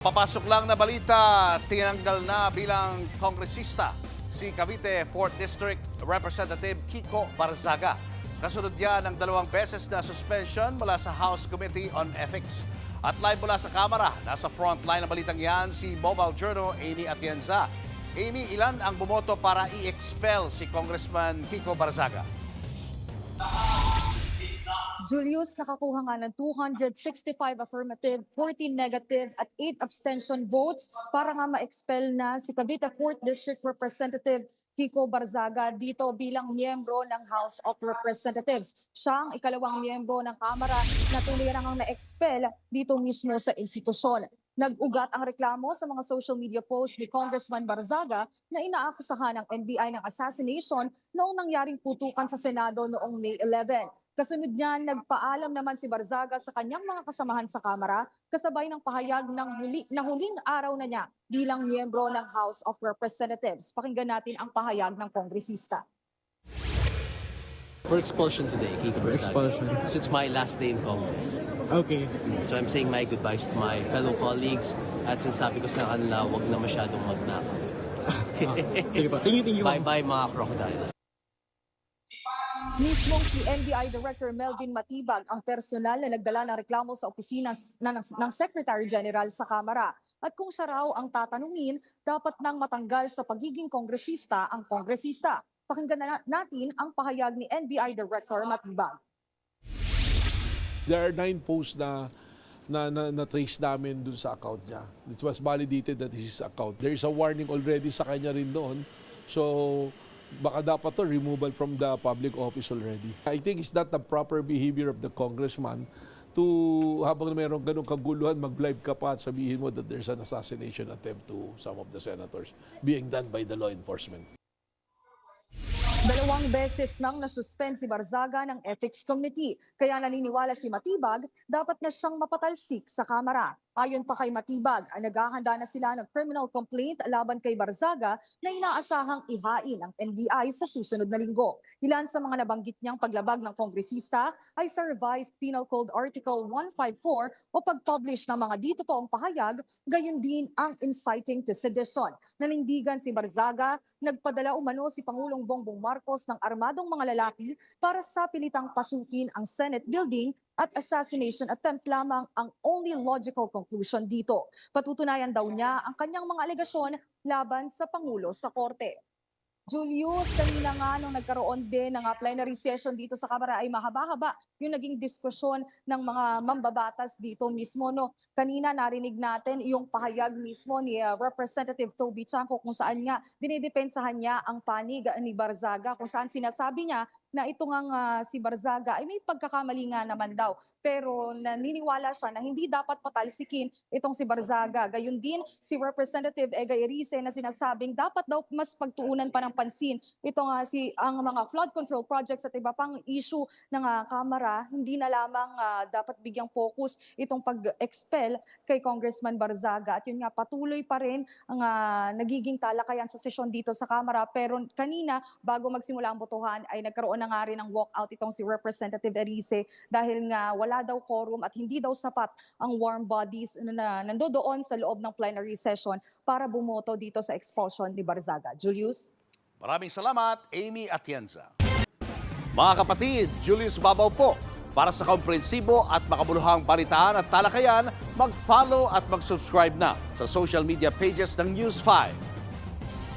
Papasok lang na balita, tinanggal na bilang kongresista si Cavite 4th District Representative Kiko Barzaga. Kasunod yan ng 2 beses na suspension mula sa House Committee on Ethics. At live mula sa Kamara, nasa frontline ng balitang yan si Mobile Journal Amy Atienza. Amy, ilan ang bumoto para i-expel si Congressman Kiko Barzaga? Julius, nakakuha nga ng 265 affirmative, 14 negative at 8 abstention votes para nga ma-expel na si Cavite 4th District Representative Kiko Barzaga dito bilang miyembro ng House of Representatives. Siya ang ikalawang miyembro ng Kamara na tulirang ang na-expel dito mismo sa institusyon. Nag-ugat ang reklamo sa mga social media posts ni Congressman Barzaga na inaakusahan ng NBI ng assassination noong nangyaring putukan sa Senado noong May 11. Kasunod niyan, nagpaalam naman si Barzaga sa kanyang mga kasamahan sa Kamara kasabay ng pahayag ng huling araw na niya bilang miyembro ng House of Representatives. Pakinggan natin ang pahayag ng kongresista. For expulsion today, Kiko Barzaga. Expulsion. So it's my last day in Congress. Okay. So I'm saying my goodbyes to my fellow colleagues at sinasabi ko sa kanila, wag na masyadong magnakaw. Sige pa. Thank you. Bye-bye mga crocodiles. Mismong si NBI Director Melvin Matibag ang personal na nagdala ng reklamo sa opisina ng Secretary General sa Kamara. At kung siya raw ang tatanungin, dapat nang matanggal sa pagiging kongresista ang kongresista. Pakinggan na natin ang pahayag ni NBI Director Matibag. There are 9 posts na trace namin dun sa account niya. It was validated that this is account. There is a warning already sa kanya rin doon. So, baka dapat to removal from the public office already. I think it's not the proper behavior of the congressman to habang mayroong ganung kaguluhan, mag-live ka pa at sabihin mo that there's an assassination attempt to some of the senators being done by the law enforcement. 2 beses nang nasuspend si Barzaga ng Ethics Committee. Kaya naniniwala si Matibag, dapat na siyang mapatalsik sa Kamara. Ayon pa kay Matibag, ay naghahanda na sila ng criminal complaint laban kay Barzaga na inaasahang ihain ng NBI sa susunod na linggo. Ilan sa mga nabanggit niyang paglabag ng kongresista ay sa Revised Penal Code Article 154 o pag-publish ng mga di totoong pahayag, gayon din ang inciting to sedition. Nanindigan si Barzaga, nagpadala umano si Pangulong Bongbong Marcos ng armadong mga lalaki para sa pilitang pasukin ang Senate building at assassination attempt lamang ang only logical conclusion dito. Patutunayan daw niya ang kanyang mga alegasyon laban sa Pangulo sa Korte. Julius, kanina nga nung nagkaroon din ng plenary session dito sa Kamara ay mahaba-haba yung naging diskusyon ng mga mambabatas dito mismo. No? Kanina narinig natin yung pahayag mismo ni Representative Toby Chanco kung saan nga dinidepensahan niya ang panig ni Barzaga, kung saan sinasabi niya na ito nga si Barzaga ay may pagkakamali nga naman daw. Pero naniniwala siya na hindi dapat patalsikin itong si Barzaga. Gayun din si Representative Ega Erice na sinasabing dapat daw mas pagtuunan pa ng pansin ito nga ang mga flood control projects at iba pang issue ng Kamara. Hindi na lamang dapat bigyang focus itong pag-expel kay Congressman Barzaga. At yun nga, patuloy pa rin ang nagiging talakayan sa sesyon dito sa Kamara. Pero kanina, bago magsimula ang botohan, ay nagkaroon na nga rin ng walkout itong si Representative Erice dahil nga wala daw quorum at hindi daw sapat ang warm bodies na nandoon sa loob ng plenary session para bumoto dito sa expulsion ni Barzaga. Julius? Maraming salamat, Amy Atienza. Mga kapatid, Julius Babaw po. Para sa komprehensibo at makabuluhang balitaan at talakayan, mag-follow at mag-subscribe na sa social media pages ng News 5.